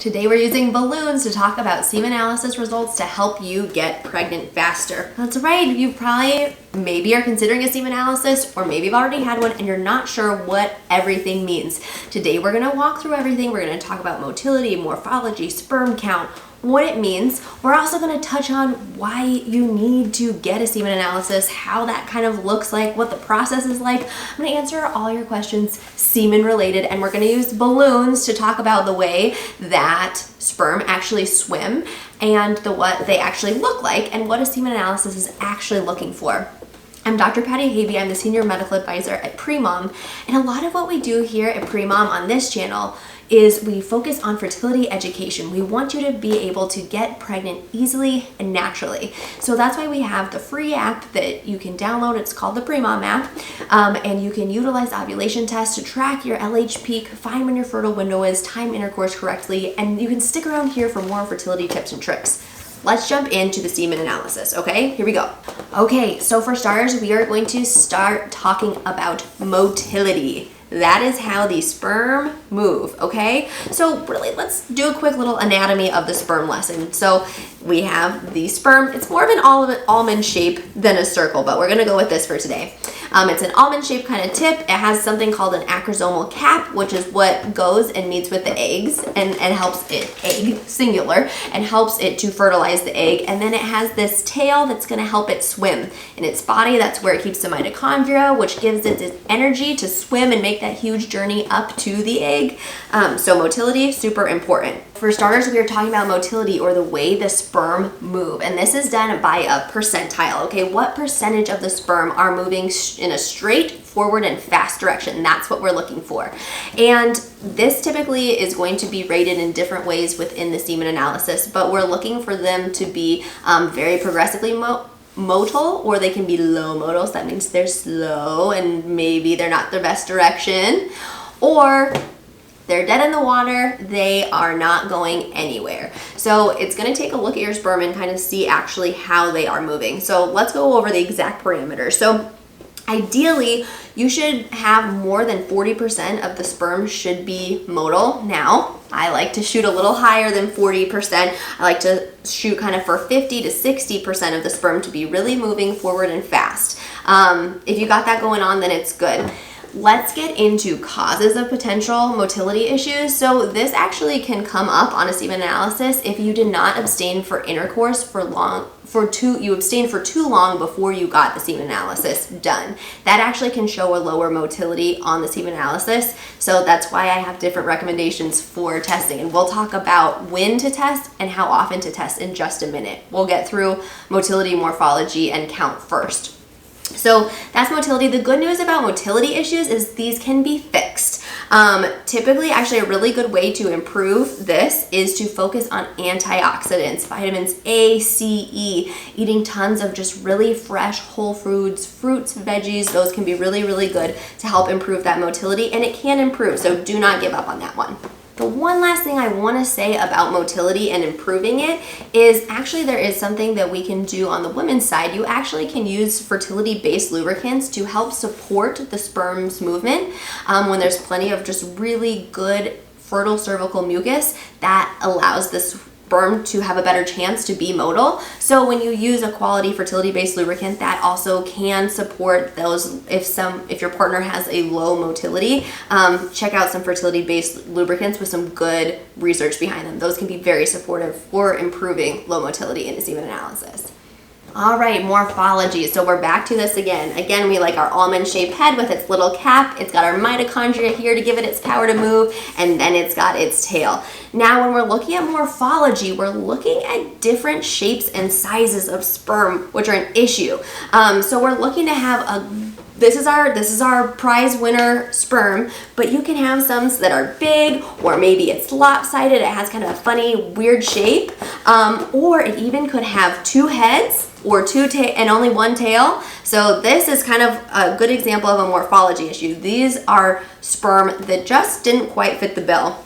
Today we're using balloons to talk about semen analysis results to help you get pregnant faster. That's right, you probably maybe are considering a semen analysis, or maybe you've already had one and you're not sure what everything means. Today we're gonna walk through everything. We're gonna talk about motility, morphology, sperm count, what it means. We're also going to touch on why you need to get a semen analysis, how that kind of looks like, what the process is like. I'm going to answer all your questions semen related, and we're going to use balloons to talk about the way that sperm actually swim and what they actually look like and what a semen analysis is actually looking for. I'm Dr. Patty Haebe. I'm the Senior Medical Advisor at Premom, and a lot of what we do here at Premom on this channel is we focus on fertility education. We want you to be able to get pregnant easily and naturally. So that's why we have the free app that you can download. It's called the Premom app, and you can utilize the ovulation test to track your LH peak, find when your fertile window is, time intercourse correctly, and you can stick around here for more fertility tips and tricks. Let's jump into the semen analysis, okay? Here we go. Okay, so for starters, we are going to start talking about motility. That is how the sperm move, okay? So really, let's do a quick little anatomy of the sperm lesson. So we have the sperm. It's more of an almond shape than a circle, but we're gonna go with this for today. It's an almond shaped kind of tip. It has something called an acrosomal cap, which is what goes and meets with the eggs and helps it, egg, singular, and helps it to fertilize the egg. And then it has this tail that's gonna help it swim. In its body, that's where it keeps the mitochondria, which gives it this energy to swim and make that huge journey up to the egg. So motility, super important. For starters, we are talking about motility, or the way the sperm move. And this is done by a percentile, okay? What percentage of the sperm are moving in a straight, forward, and fast direction? That's what we're looking for. And this typically is going to be rated in different ways within the semen analysis, but we're looking for them to be very progressively motile, or they can be low motile, so that means they're slow and maybe they're not the best direction, or they're dead in the water, they are not going anywhere. So it's gonna take a look at your sperm and kind of see actually how they are moving. So let's go over the exact parameters. So ideally, you should have more than 40% of the sperm should be motile. Now, I like to shoot a little higher than 40%. I like to shoot kind of for 50 to 60% of the sperm to be really moving forward and fast. If you got that going on, then it's good. Let's get into causes of potential motility issues. So this actually can come up on a semen analysis if you did not abstain for intercourse you abstained for too long before you got the semen analysis done. That actually can show a lower motility on the semen analysis. So that's why I have different recommendations for testing. And we'll talk about when to test and how often to test in just a minute. We'll get through motility, morphology, and count first. So that's motility. The good news about motility issues is these can be fixed. Typically, actually, a really good way to improve this is to focus on antioxidants, vitamins A, C, E, eating tons of just really fresh whole foods, fruits, veggies. Those can be really, really good to help improve that motility, and it can improve, so do not give up on that one. The one last thing I want to say about motility and improving it is actually there is something that we can do on the women's side. You actually can use fertility-based lubricants to help support the sperm's movement when there's plenty of just really good fertile cervical mucus that allows this sperm to have a better chance to be motile. So when you use a quality fertility-based lubricant, that also can support those. If your partner has a low motility, check out some fertility-based lubricants with some good research behind them. Those can be very supportive for improving low motility in a semen analysis. All right, morphology. So we're back to this again. Again, we like our almond-shaped head with its little cap. It's got our mitochondria here to give it its power to move, and then it's got its tail. Now, when we're looking at morphology, we're looking at different shapes and sizes of sperm, which are an issue. So we're looking to have this is our prize winner sperm, but you can have some that are big, or maybe it's lopsided, it has kind of a funny, weird shape, or it even could have two heads or and only one tail. So this is kind of a good example of a morphology issue. These are sperm that just didn't quite fit the bill,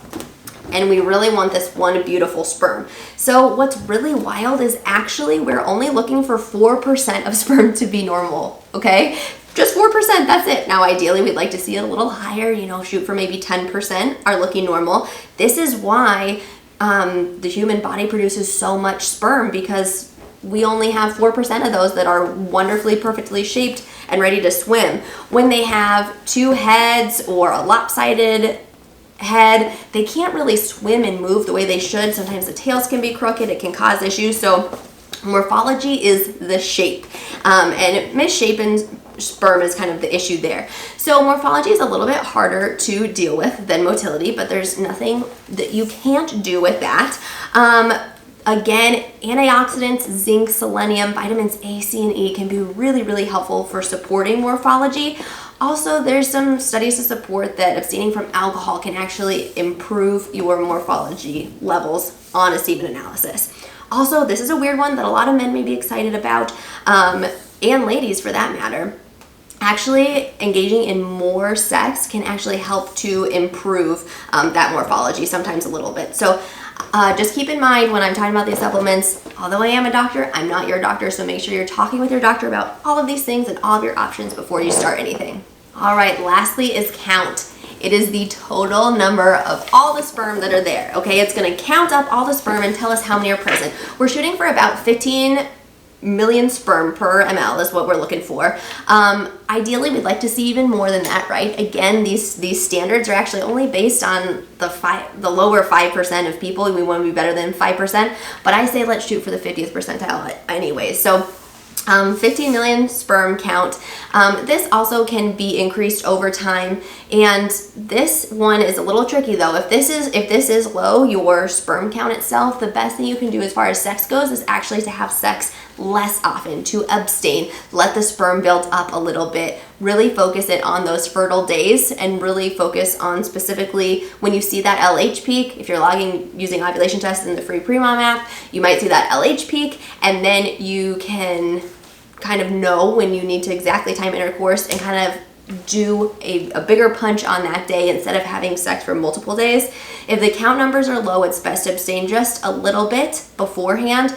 and we really want this one beautiful sperm. So what's really wild is actually we're only looking for 4% of sperm to be normal, okay? Just 4%, that's it. Now, ideally, we'd like to see it a little higher, shoot for maybe 10% are looking normal. This is why the human body produces so much sperm because we only have 4% of those that are wonderfully, perfectly shaped and ready to swim. When they have two heads or a lopsided head, they can't really swim and move the way they should. Sometimes the tails can be crooked. It can cause issues. So morphology is the shape, and misshapen sperm is kind of the issue there. So morphology is a little bit harder to deal with than motility, but there's nothing that you can't do with that. Again, antioxidants, zinc, selenium, vitamins A, C, and E can be really, really helpful for supporting morphology. Also, there's some studies to support that abstaining from alcohol can actually improve your morphology levels on a semen analysis. Also, this is a weird one that a lot of men may be excited about, and ladies for that matter. Actually, engaging in more sex can actually help to improve that morphology, sometimes a little bit. So just keep in mind when I'm talking about these supplements, although I am a doctor, I'm not your doctor, so make sure you're talking with your doctor about all of these things and all of your options before you start anything. All right, lastly is count. It is the total number of all the sperm that are there, okay? It's gonna count up all the sperm and tell us how many are present. We're shooting for about 15 million sperm per ml is what we're looking for. Ideally, we'd like to see even more than that, right? Again, these standards are actually only based on the lower 5% of people. We want to be better than 5%, but I say let's shoot for the 50th percentile anyway. So 15 million sperm count. This also can be increased over time, and this one is a little tricky though. If this is low, your sperm count itself, the best thing you can do as far as sex goes is actually to have sex less often, to abstain, let the sperm build up a little bit, really focus it on those fertile days, and really focus on specifically when you see that LH peak. If you're logging using ovulation tests in the free Premom app, you might see that LH peak, and then you can kind of know when you need to exactly time intercourse and kind of do a bigger punch on that day instead of having sex for multiple days. If the count numbers are low, it's best to abstain just a little bit beforehand,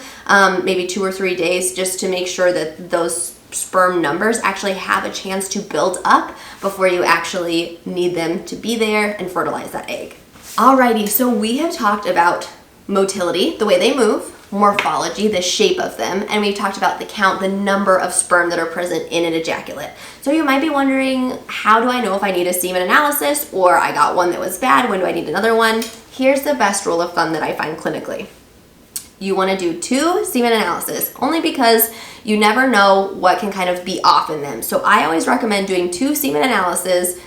maybe 2 or 3 days, just to make sure that those sperm numbers actually have a chance to build up before you actually need them to be there and fertilize that egg. Alrighty, so we have talked about motility, the way they move, morphology, the shape of them, and we've talked about the count, the number of sperm that are present in an ejaculate. So you might be wondering, how do I know if I need a semen analysis, or I got one that was bad, when do I need another one? Here's the best rule of thumb that I find clinically. You want to do 2 semen analysis, only because you never know what can kind of be off in them. So I always recommend doing 2 semen analyses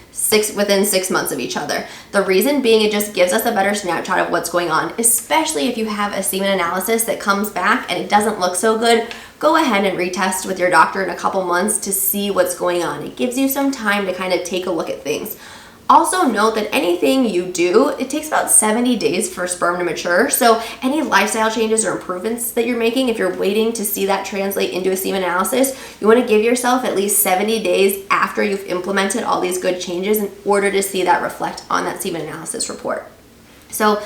within 6 months of each other. The reason being, it just gives us a better snapshot of what's going on, especially if you have a semen analysis that comes back and it doesn't look so good. Go ahead and retest with your doctor in a couple months to see what's going on. It gives you some time to kind of take a look at things. Also note that anything you do, it takes about 70 days for sperm to mature. So any lifestyle changes or improvements that you're making, if you're waiting to see that translate into a semen analysis, you want to give yourself at least 70 days after you've implemented all these good changes in order to see that reflect on that semen analysis report. So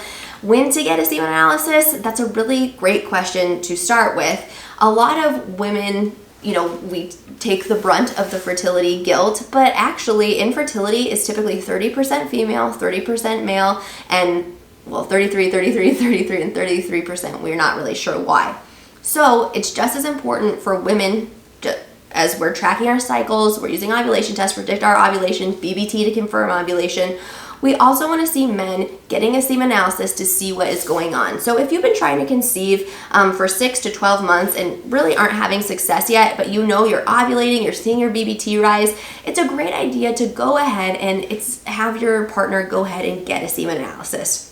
when to get a semen analysis, that's a really great question to start with. A lot of women, we take the brunt of the fertility guilt, but actually infertility is typically 30% female, 30% male, and 33, 33, 33, and 33%. We're not really sure why. So it's just as important for women, as we're tracking our cycles, we're using ovulation tests to predict our ovulation, BBT to confirm ovulation. We also want to see men getting a semen analysis to see what is going on. So if you've been trying to conceive for 6 to 12 months and really aren't having success yet, but you're ovulating, you're seeing your BBT rise, it's a great idea to go ahead and have your partner go ahead and get a semen analysis.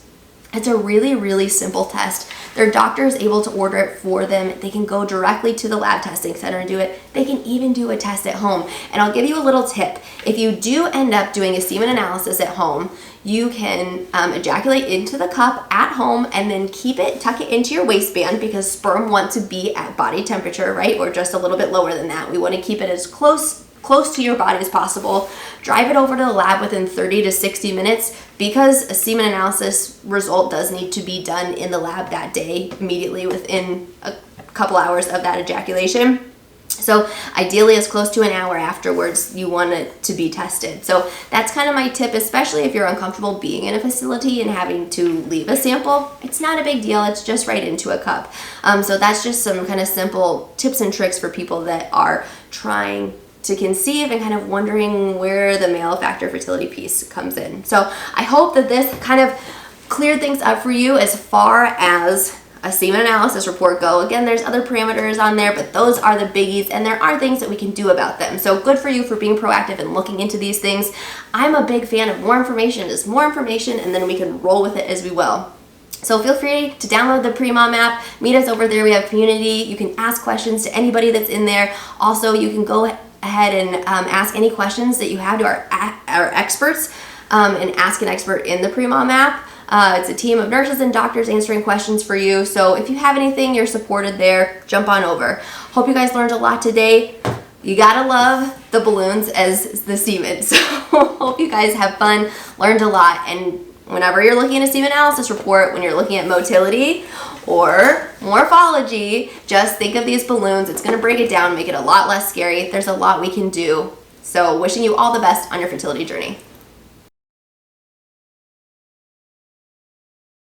It's a really, really simple test. Their doctor is able to order it for them. They can go directly to the lab testing center and do it. They can even do a test at home. And I'll give you a little tip. If you do end up doing a semen analysis at home, you can ejaculate into the cup at home and then tuck it into your waistband, because sperm want to be at body temperature, right? Or just a little bit lower than that. We want to keep it as close to your body as possible. Drive it over to the lab within 30 to 60 minutes, because a semen analysis result does need to be done in the lab that day, immediately within a couple hours of that ejaculation. So ideally as close to an hour afterwards, you want it to be tested. So that's kind of my tip, especially if you're uncomfortable being in a facility and having to leave a sample. It's not a big deal, it's just right into a cup. So that's just some kind of simple tips and tricks for people that are trying to conceive and kind of wondering where the male factor fertility piece comes in. So I hope that this kind of cleared things up for you as far as a semen analysis report go. Again, there's other parameters on there, but those are the biggies, and there are things that we can do about them. So good for you for being proactive and looking into these things. I'm a big fan of more information is more information, and then we can roll with it as we will. So feel free to download the Premom app, meet us over there. We have a community. You can ask questions to anybody that's in there. Also, you can go ahead and ask any questions that you have to our experts, and ask an expert in the Premom app. It's a team of nurses and doctors answering questions for you. So if you have anything, you're supported there. Jump on over. Hope you guys learned a lot today. You gotta love the balloons as the semen. So hope you guys have fun, learned a lot. And whenever you're looking at a semen analysis report, when you're looking at motility or morphology, just think of these balloons. It's gonna break it down, make it a lot less scary. There's a lot we can do. So wishing you all the best on your fertility journey.